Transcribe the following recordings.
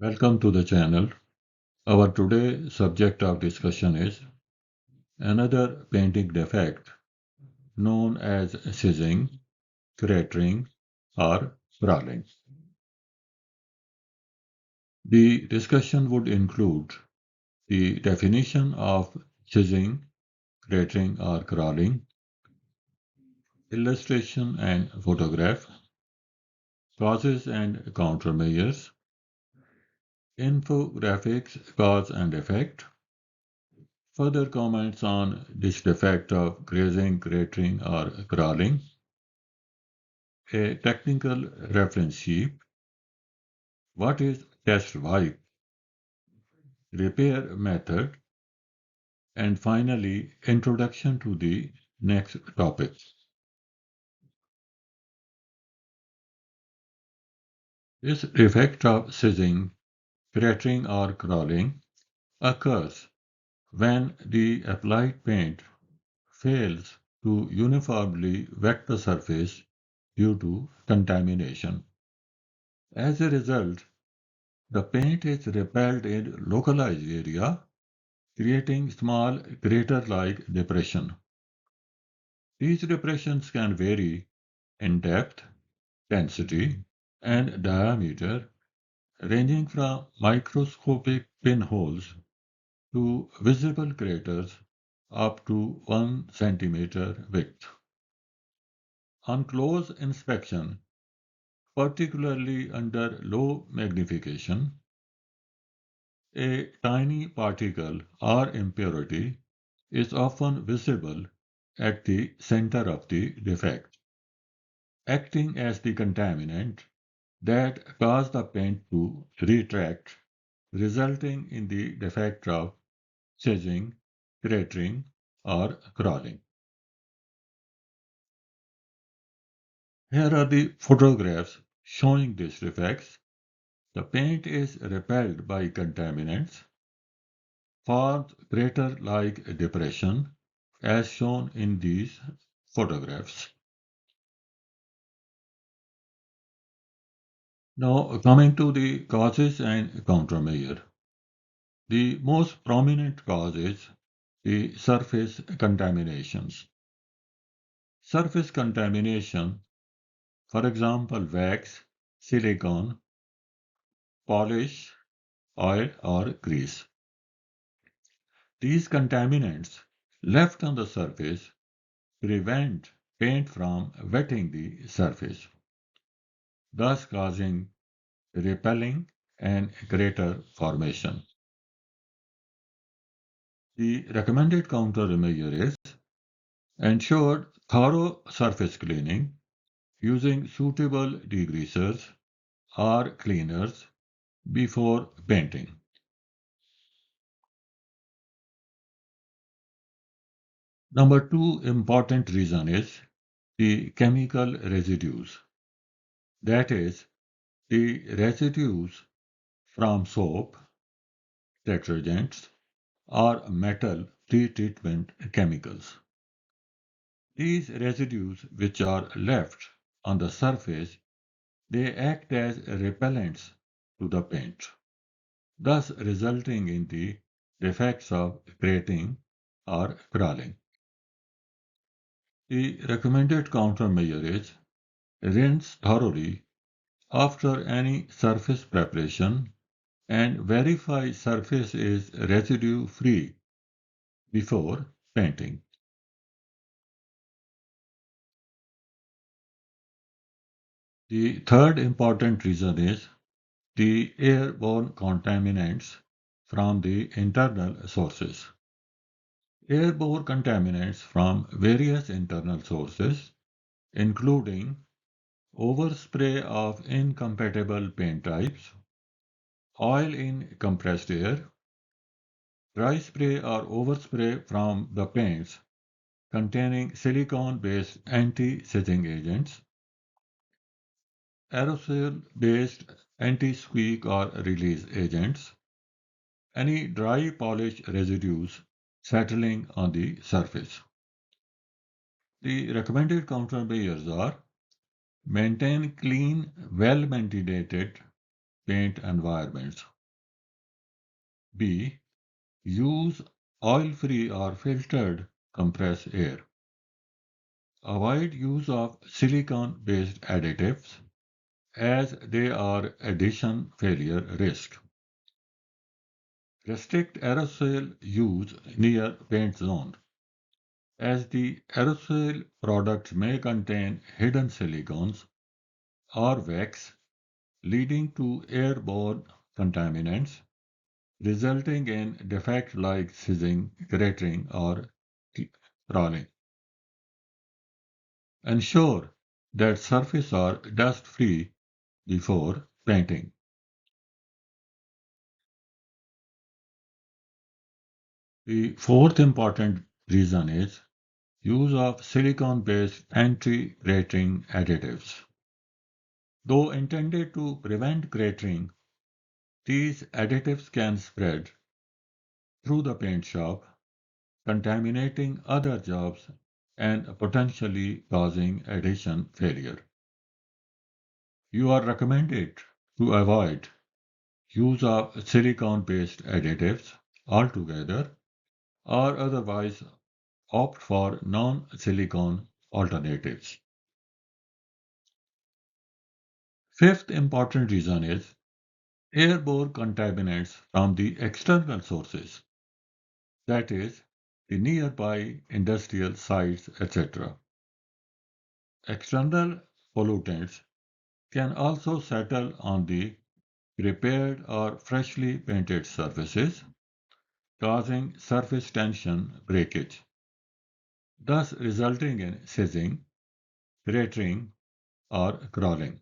Welcome to the channel. Our today subject of discussion is another painting defect known as cissing, cratering, or crawling. The discussion would include the definition of cissing, cratering, or crawling, illustration and photograph, causes and countermeasures, infographics, cause and effect, further comments on this defect of grazing, cratering, or crawling, a technical reference sheet, what is test wipe, repair method, and finally, introduction to the next topic. This defect of sizzing, cratering, or crawling occurs when the applied paint fails to uniformly wet the surface due to contamination. As a result, the paint is repelled in localized area, creating small crater-like depression. These depressions can vary in depth, density, and diameter, ranging from microscopic pinholes to visible craters up to 1 centimeter width. On close inspection, particularly under low magnification, a tiny particle or impurity is often visible at the center of the defect, acting as the contaminant that cause the paint to retract, resulting in the defect of sizzing, cratering, or crawling. Here are the photographs showing these defects. The paint is repelled by contaminants, forms crater-like depression as shown in these photographs. Now coming to the causes and countermeasure. The most prominent cause is the surface contaminations. Surface contamination, for example, wax, silicone, polish, oil, or grease. These contaminants left on the surface prevent paint from wetting the surface, thus causing repelling and crater formation. The recommended countermeasure is ensure thorough surface cleaning using suitable degreasers or cleaners before painting. Number two important reason is the chemical residues. That is, the residues from soap, detergents, or metal pre-treatment chemicals. These residues, which are left on the surface, they act as repellents to the paint, thus resulting in the defects of cratering or crawling. The recommended countermeasure is rinse thoroughly after any surface preparation and verify surface is residue free before painting. The third important reason is the airborne contaminants from the internal sources. Airborne contaminants from various internal sources, including overspray of incompatible paint types, oil in compressed air, dry spray or overspray from the paints containing silicone-based anti-sizzing agents, aerosol-based anti-squeak or release agents, any dry polish residues settling on the surface. The recommended countermeasures are maintain clean, well-ventilated paint environments. B. Use oil-free or filtered compressed air. Avoid use of silicone-based additives as they are addition failure risk. Restrict aerosol use near paint zone, as the aerosol products may contain hidden silicones or wax, leading to airborne contaminants, resulting in defects like sizzing, cratering, or crawling. Ensure that surfaces are dust-free before painting. The fourth important reason is use of silicone-based anti-cratering additives. Though intended to prevent cratering, these additives can spread through the paint shop, contaminating other jobs and potentially causing adhesion failure. You are recommended to avoid use of silicone-based additives altogether or otherwise opt for non-silicone alternatives. Fifth important reason is airborne contaminants from the external sources, that is, the nearby industrial sites, etc. External pollutants can also settle on the repaired or freshly painted surfaces, causing surface tension breakage, thus resulting in sizzing, cratering, or crawling.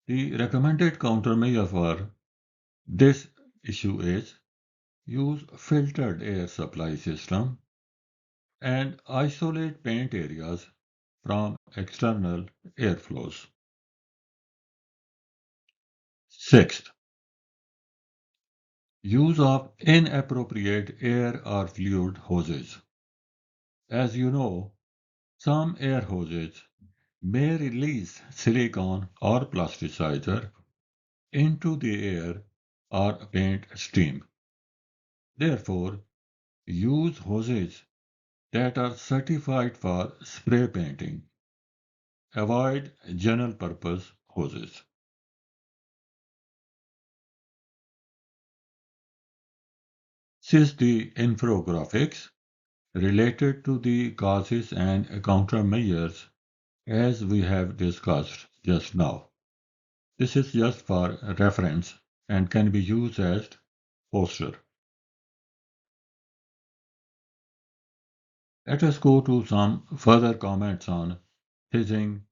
The recommended countermeasure for this issue is use filtered air supply system and isolate paint areas from external airflows. Sixth, use of inappropriate air or fluid hoses. As you know, some air hoses may release silicone or plasticizer into the air or paint stream. Therefore, use hoses that are certified for spray painting. Avoid general purpose hoses. Since the infographics related to the causes and countermeasures as we have discussed just now. This is just for reference and can be used as poster. Let us go to some further comments on hissing,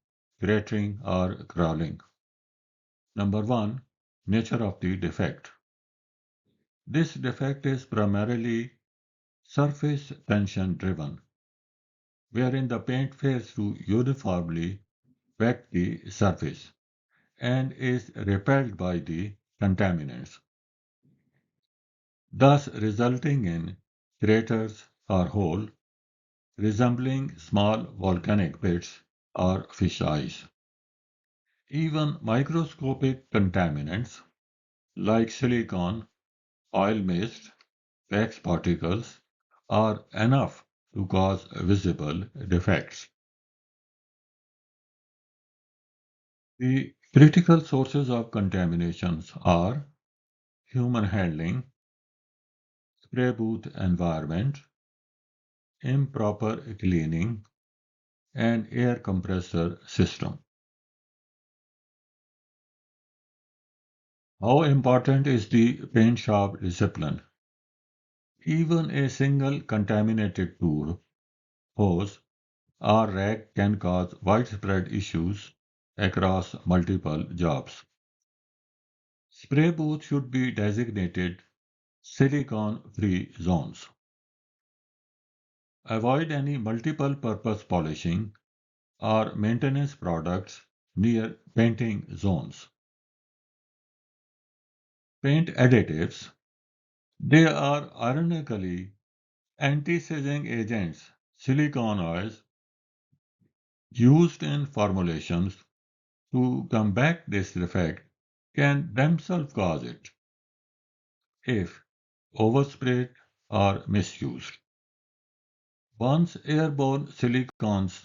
cratering, or crawling. Number one, nature of the defect. This defect is primarily surface tension driven, wherein the paint fails to uniformly wet the surface and is repelled by the contaminants, thus resulting in craters or holes resembling small volcanic pits or fish eyes. Even microscopic contaminants like silicone, oil mist, wax particles are enough to cause visible defects. The critical sources of contaminations are human handling, spray booth environment, improper cleaning, and air compressor system. How important is the paint shop discipline? Even a single contaminated tool, hose, or rag can cause widespread issues across multiple jobs. Spray booths should be designated silicone-free zones. Avoid any multiple purpose polishing or maintenance products near painting zones. Paint additives. They are ironically anti-sizzing agents, silicone oils, used in formulations to combat this defect can themselves cause it if oversprayed or misused. Once airborne silicones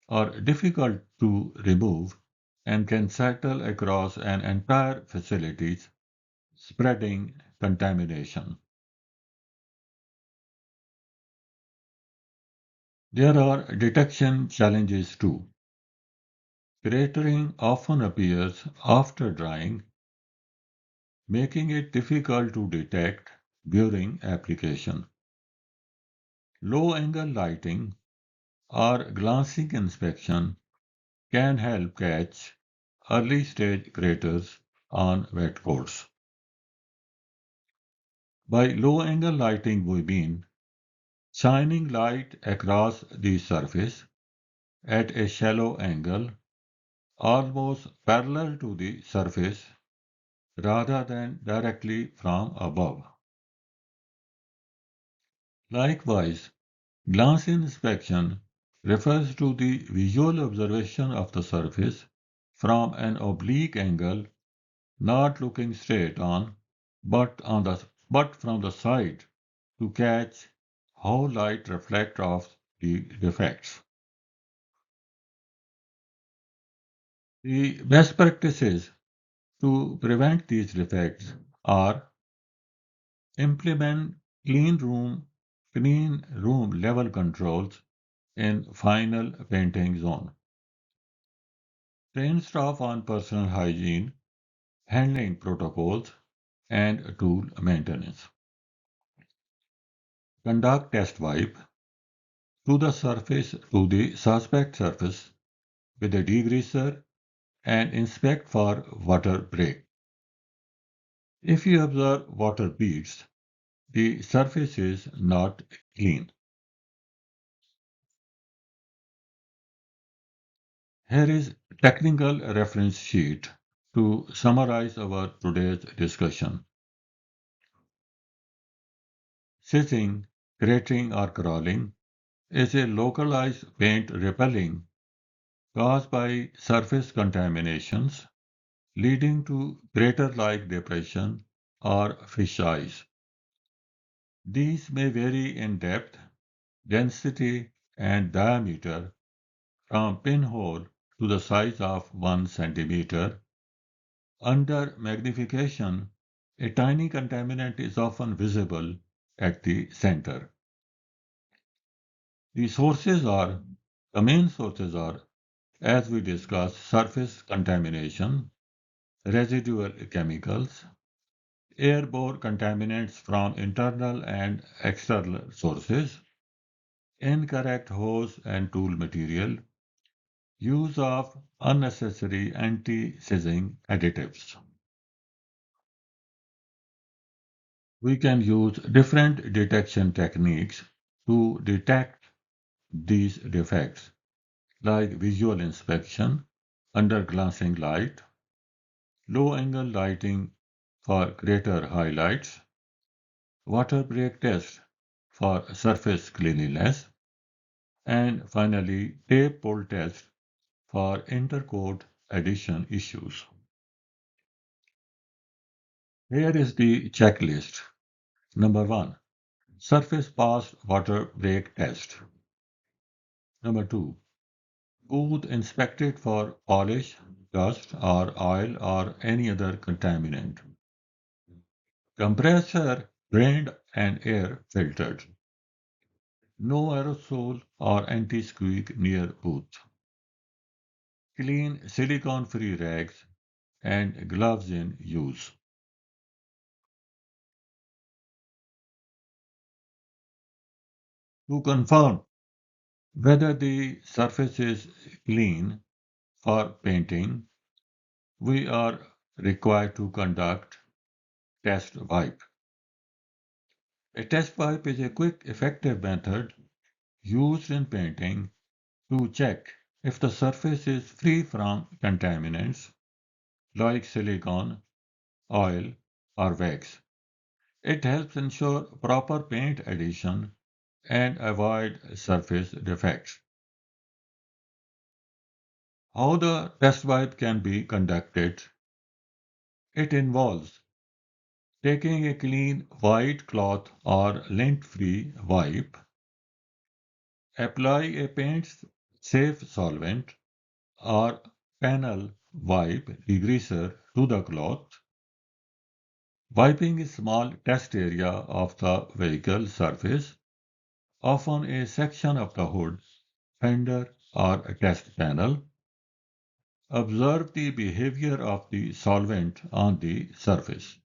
are difficult to remove and can settle across an entire facility, spreading contamination. There are detection challenges too. Cratering often appears after drying, making it difficult to detect during application. Low-angle lighting or glancing inspection can help catch early-stage craters on wet coats. By low-angle lighting we mean shining light across the surface at a shallow angle, almost parallel to the surface rather than directly from above. Likewise, glance inspection refers to the visual observation of the surface from an oblique angle, not looking straight on, but from the side to catch how light reflects off the defects. The best practices to prevent these defects are implement clean room level controls in final painting zone. Train staff on personal hygiene, handling protocols, and tool maintenance. Conduct test wipe to the suspect surface with a degreaser and inspect for water break. If you observe water beads, the surface is not clean. Here is technical reference sheet to summarize our today's discussion. Cissing, cratering or crawling is a localized paint repelling caused by surface contaminations leading to crater-like depression or fish eyes. These may vary in depth, density, and diameter from pinhole to the size of 1 centimeter. Under magnification, a tiny contaminant is often visible at the center. The main sources are, as we discussed, surface contamination, residual chemicals, airborne contaminants from internal and external sources, incorrect hose and tool material, use of unnecessary anti-sizzing additives. We can use different detection techniques to detect these defects, like visual inspection under glancing light, low-angle lighting for crater highlights, water break test for surface cleanliness, and finally tape pull test for intercoat addition issues. Here is the checklist. Number 1. Surface pass water break test. Number 2. Booth inspected for polish, dust or oil or any other contaminant. Compressor drained and air filtered. No aerosol or anti-squeak near booth. Clean silicone-free rags and gloves in use. To confirm whether the surface is clean for painting, we are required to conduct test wipe. A test wipe is a quick, effective method used in painting to check if the surface is free from contaminants like silicone, oil, or wax. It helps ensure proper paint adhesion and avoid surface defects. How the test wipe can be conducted. It involves taking a clean white cloth or lint-free wipe, apply a paint-safe solvent or panel wipe degreaser to the cloth, wiping a small test area of the vehicle surface, often a section of the hood, fender, or a test panel. Observe the behavior of the solvent on the surface.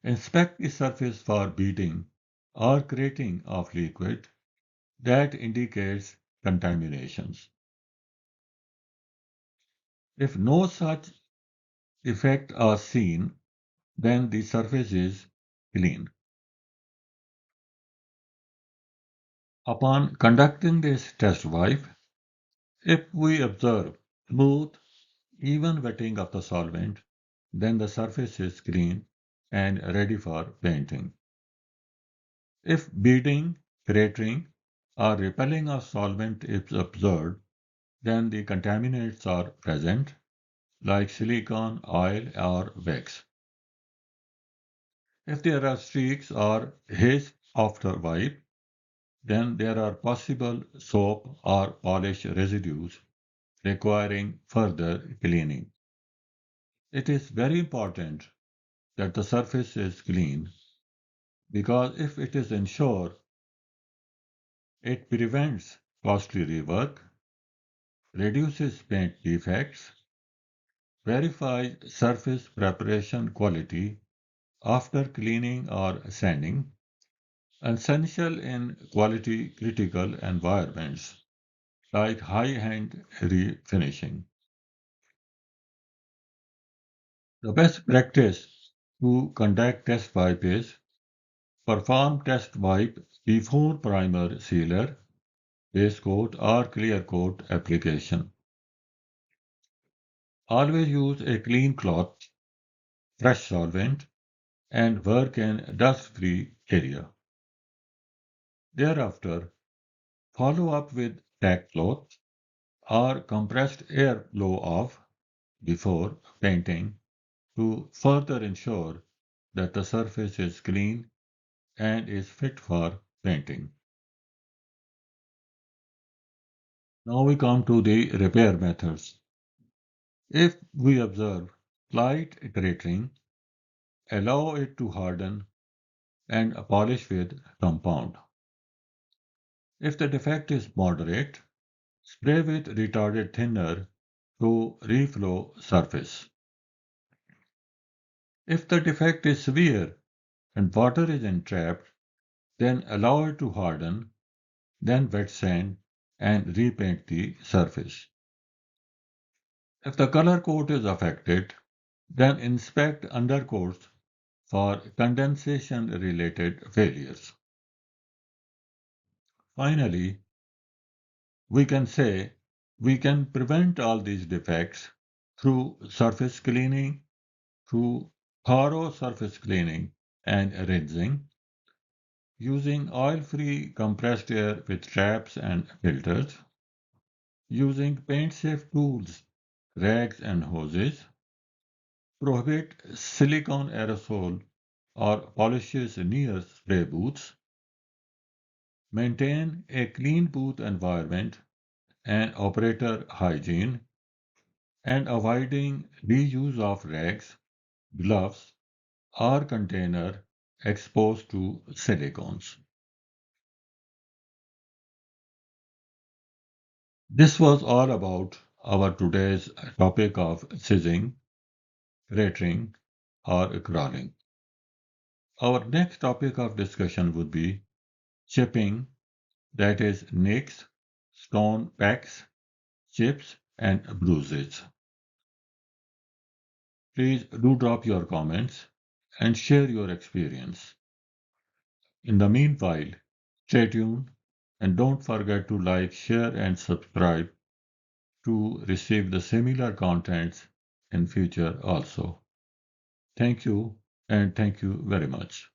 Inspect the surface for beading or cratering of liquid that indicates contaminations. If no such effect are seen, then the surface is clean. Upon conducting this test wipe, if we observe smooth, even wetting of the solvent, then the surface is clean and ready for painting. If beading, cratering, or repelling of solvent is observed, then the contaminants are present, like silicone, oil, or wax. If there are streaks or haze after wipe, then there are possible soap or polish residues requiring further cleaning. It is very important that the surface is clean because if it is ensured, it prevents costly rework, reduces paint defects, verifies surface preparation quality after cleaning or sanding, essential in quality critical environments like high-end refinishing. The best practice to conduct test wipe is perform test wipe before primer sealer, base coat or clear coat application. Always use a clean cloth, fresh solvent, and work in dust-free area. Thereafter, follow up with tack cloth or compressed air blow off before painting to further ensure that the surface is clean and is fit for painting. Now we come to the repair methods. If we observe slight cratering, allow it to harden and polish with compound. If the defect is moderate, spray with retarded thinner to reflow surface. If the defect is severe and water is entrapped, then allow it to harden, then wet sand and repaint the surface. If the color coat is affected, then inspect undercoats for condensation-related failures. Finally, we can say we can prevent all these defects through surface cleaning, through thorough surface cleaning and rinsing, using oil-free compressed air with traps and filters, using paint-safe tools, rags and hoses, prohibit silicone aerosol or polishes near spray booths, maintain a clean booth environment and operator hygiene, and avoiding reuse of rags, gloves, or container exposed to silicones. This was all about our today's topic of sizzing, cratering, or crawling. Our next topic of discussion would be chipping, that is nicks, stone pecks, chips, and bruises. Please do drop your comments and share your experience. In the meanwhile, stay tuned and don't forget to like, share, and subscribe to receive the similar contents in future also. Thank you and thank you very much.